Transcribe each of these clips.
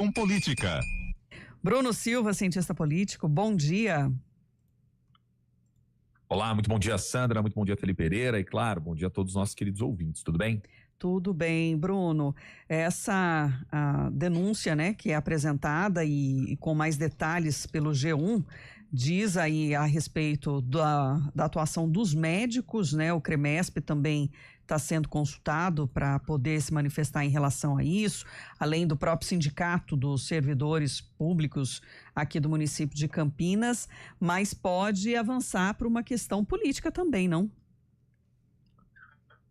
Com política. Bruno Silva, cientista político, bom dia. Olá, muito bom dia, Sandra, muito bom dia, Felipe Pereira, e claro, bom dia a todos os nossos queridos ouvintes, tudo bem? Tudo bem, Bruno. Essa denúncia, né, que é apresentada e com mais detalhes pelo G1, diz aí a respeito da atuação dos médicos, né, o CREMESP também está sendo consultado para poder se manifestar em relação a isso, além do próprio sindicato dos servidores públicos aqui do município de Campinas, mas pode avançar para uma questão política também, não?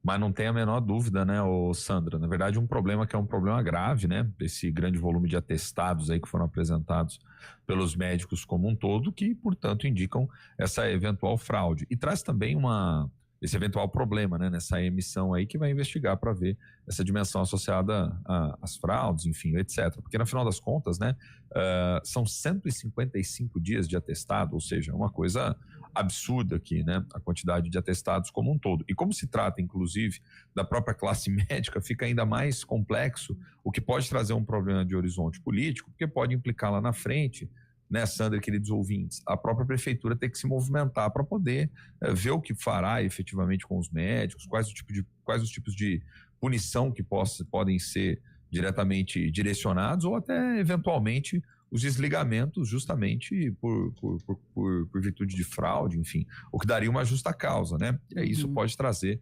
Mas não tem a menor dúvida, né, Sandra? Na verdade, um problema que é um problema grave, né? Esse grande volume de atestados aí que foram apresentados pelos médicos como um todo, que, portanto, indicam essa eventual fraude. E traz também esse eventual problema, né, nessa emissão aí que vai investigar para ver essa dimensão associada às fraudes, enfim, etc. Porque, no final das contas, né, são 155 dias de atestado, ou seja, uma coisa absurda aqui, né, a quantidade de atestados como um todo. E como se trata, inclusive, da própria classe médica, fica ainda mais complexo, o que pode trazer um problema de horizonte político, porque pode implicar lá na frente, né, Sandra e queridos ouvintes, a própria prefeitura tem que se movimentar para poder ver o que fará efetivamente com os médicos, quais os tipos de punição que podem ser diretamente direcionados ou até eventualmente os desligamentos justamente por virtude de fraude, enfim, o que daria uma justa causa, né? E aí isso pode trazer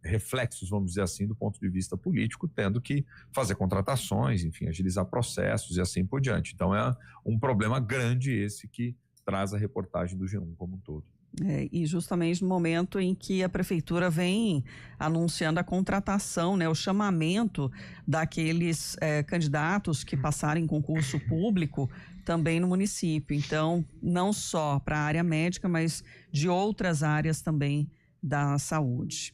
reflexos, vamos dizer assim, do ponto de vista político, tendo que fazer contratações, enfim, agilizar processos e assim por diante. Então é um problema grande esse que traz a reportagem do G1 como um todo. E justamente no momento em que a prefeitura vem anunciando a contratação, né, o chamamento daqueles candidatos que passarem concurso público também no município. Então, não só para a área médica, mas de outras áreas também da saúde.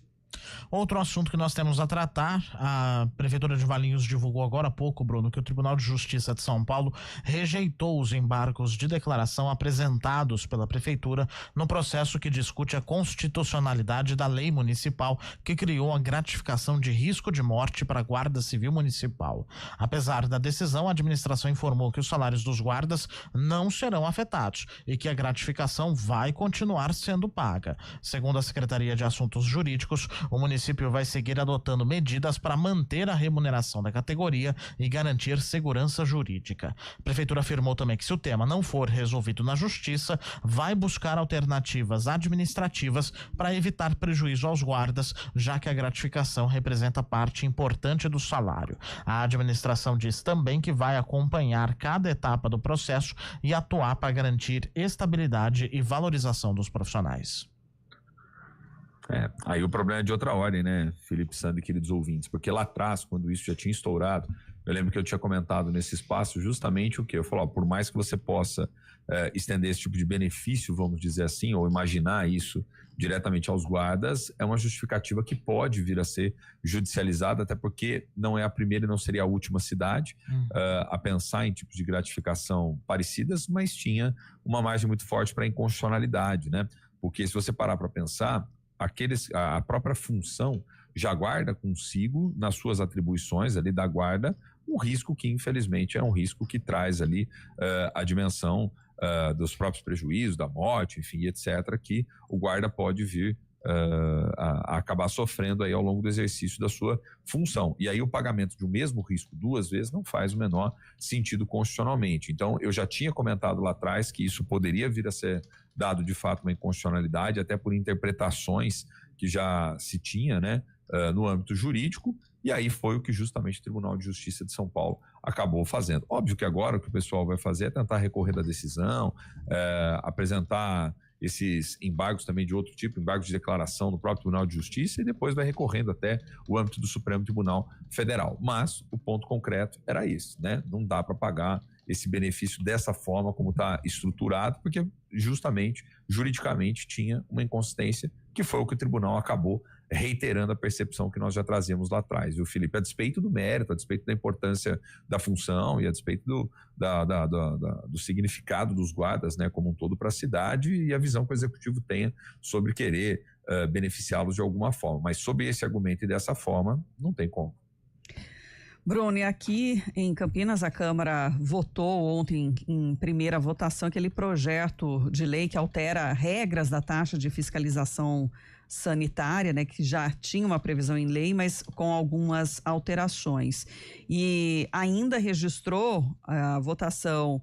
Outro assunto que nós temos a tratar, a Prefeitura de Valinhos divulgou agora há pouco, Bruno, que o Tribunal de Justiça de São Paulo rejeitou os embargos de declaração apresentados pela Prefeitura no processo que discute a constitucionalidade da lei municipal que criou a gratificação de risco de morte para a Guarda Civil Municipal. Apesar da decisão, a administração informou que os salários dos guardas não serão afetados e que a gratificação vai continuar sendo paga. Segundo a Secretaria de Assuntos Jurídicos, o município vai seguir adotando medidas para manter a remuneração da categoria e garantir segurança jurídica. A prefeitura afirmou também que se o tema não for resolvido na justiça, vai buscar alternativas administrativas para evitar prejuízo aos guardas, já que a gratificação representa parte importante do salário. A administração diz também que vai acompanhar cada etapa do processo e atuar para garantir estabilidade e valorização dos profissionais. Aí o problema é de outra ordem, né, Felipe, Sandro e queridos ouvintes, porque lá atrás, quando isso já tinha estourado, eu lembro que eu tinha comentado nesse espaço justamente o que eu falo, por mais que você possa estender esse tipo de benefício, vamos dizer assim, ou imaginar isso diretamente aos guardas, é uma justificativa que pode vir a ser judicializada, até porque não é a primeira e não seria a última cidade a pensar em tipos de gratificação parecidas, mas tinha uma margem muito forte para inconstitucionalidade, né? Porque se você parar para pensar, a própria função já guarda consigo, nas suas atribuições ali da guarda, um risco que infelizmente é um risco que traz ali a dimensão dos próprios prejuízos, da morte, enfim, etc., que o guarda pode vir a acabar sofrendo aí ao longo do exercício da sua função. E aí o pagamento de um mesmo risco duas vezes não faz o menor sentido constitucionalmente. Então eu já tinha comentado lá atrás que isso poderia vir a ser dado de fato uma inconstitucionalidade, até por interpretações que já se tinha, né, no âmbito jurídico, e aí foi o que justamente o Tribunal de Justiça de São Paulo acabou fazendo. Óbvio que agora o que o pessoal vai fazer é tentar recorrer da decisão, apresentar esses embargos também de outro tipo, embargos de declaração no próprio Tribunal de Justiça, e depois vai recorrendo até o âmbito do Supremo Tribunal Federal. Mas o ponto concreto era esse, né? Não dá para pagar esse benefício dessa forma como está estruturado, porque justamente, juridicamente, tinha uma inconsistência, que foi o que o tribunal acabou reiterando a percepção que nós já trazíamos lá atrás, viu, Felipe? A despeito do mérito, a despeito da importância da função e a despeito do significado dos guardas, né, como um todo para a cidade, e a visão que o executivo tenha sobre querer beneficiá-los de alguma forma. Mas sob esse argumento e dessa forma, não tem como. Bruno, e aqui em Campinas, a Câmara votou ontem em primeira votação aquele projeto de lei que altera regras da taxa de fiscalização sanitária, né, que já tinha uma previsão em lei, mas com algumas alterações. E ainda registrou a votação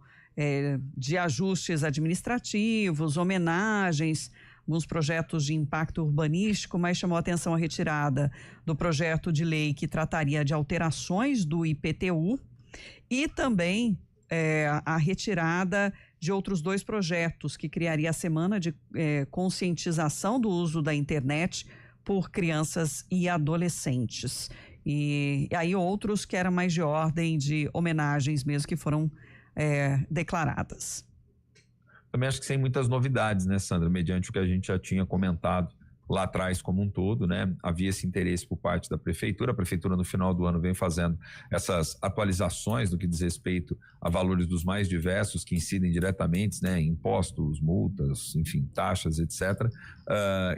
de ajustes administrativos, homenagens, alguns projetos de impacto urbanístico, mas chamou a atenção a retirada do projeto de lei que trataria de alterações do IPTU e também a retirada de outros 2 projetos que criaria a semana de conscientização do uso da internet por crianças e adolescentes. E aí outros que eram mais de ordem de homenagens mesmo que foram declaradas. Também acho que sem muitas novidades, né, Sandra? Mediante o que a gente já tinha comentado lá atrás como um todo, né? Havia esse interesse por parte da prefeitura. A prefeitura no final do ano vem fazendo essas atualizações no que diz respeito a valores dos mais diversos que incidem diretamente, né? Impostos, multas, enfim, taxas, etc.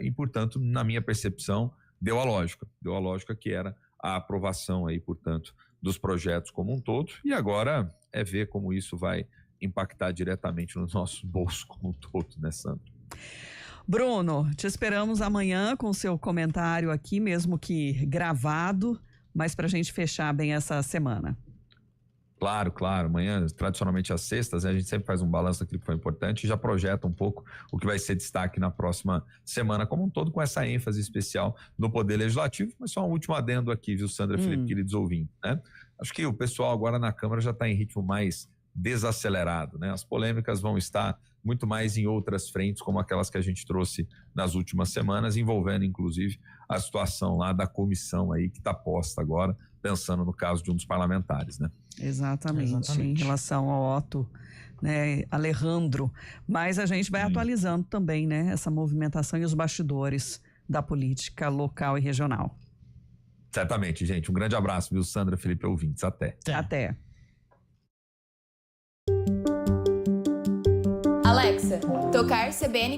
E, portanto, na minha percepção, deu a lógica que era a aprovação aí, portanto, dos projetos como um todo. E agora é ver como isso vai impactar diretamente no nosso bolso como um todo, né, Sandra? Bruno, te esperamos amanhã com o seu comentário aqui, mesmo que gravado, mas para a gente fechar bem essa semana. Claro. Amanhã, tradicionalmente às sextas, né, a gente sempre faz um balanço daquilo que foi importante e já projeta um pouco o que vai ser destaque na próxima semana como um todo, com essa ênfase especial no Poder Legislativo. Mas só um último adendo aqui, viu, Sandra, Felipe, queridos ouvintes, né? Acho que o pessoal agora na Câmara já está em ritmo mais desacelerado, né? As polêmicas vão estar muito mais em outras frentes, como aquelas que a gente trouxe nas últimas semanas, envolvendo inclusive a situação lá da comissão aí que está posta agora, pensando no caso de um dos parlamentares, né? Exatamente. Em relação ao Otto, né, Alejandro. Mas a gente vai atualizando também, né, essa movimentação e os bastidores da política local e regional. Certamente, gente. Um grande abraço, viu, Sandra, Felipe, ouvintes. Até. Alexa, tocar CBN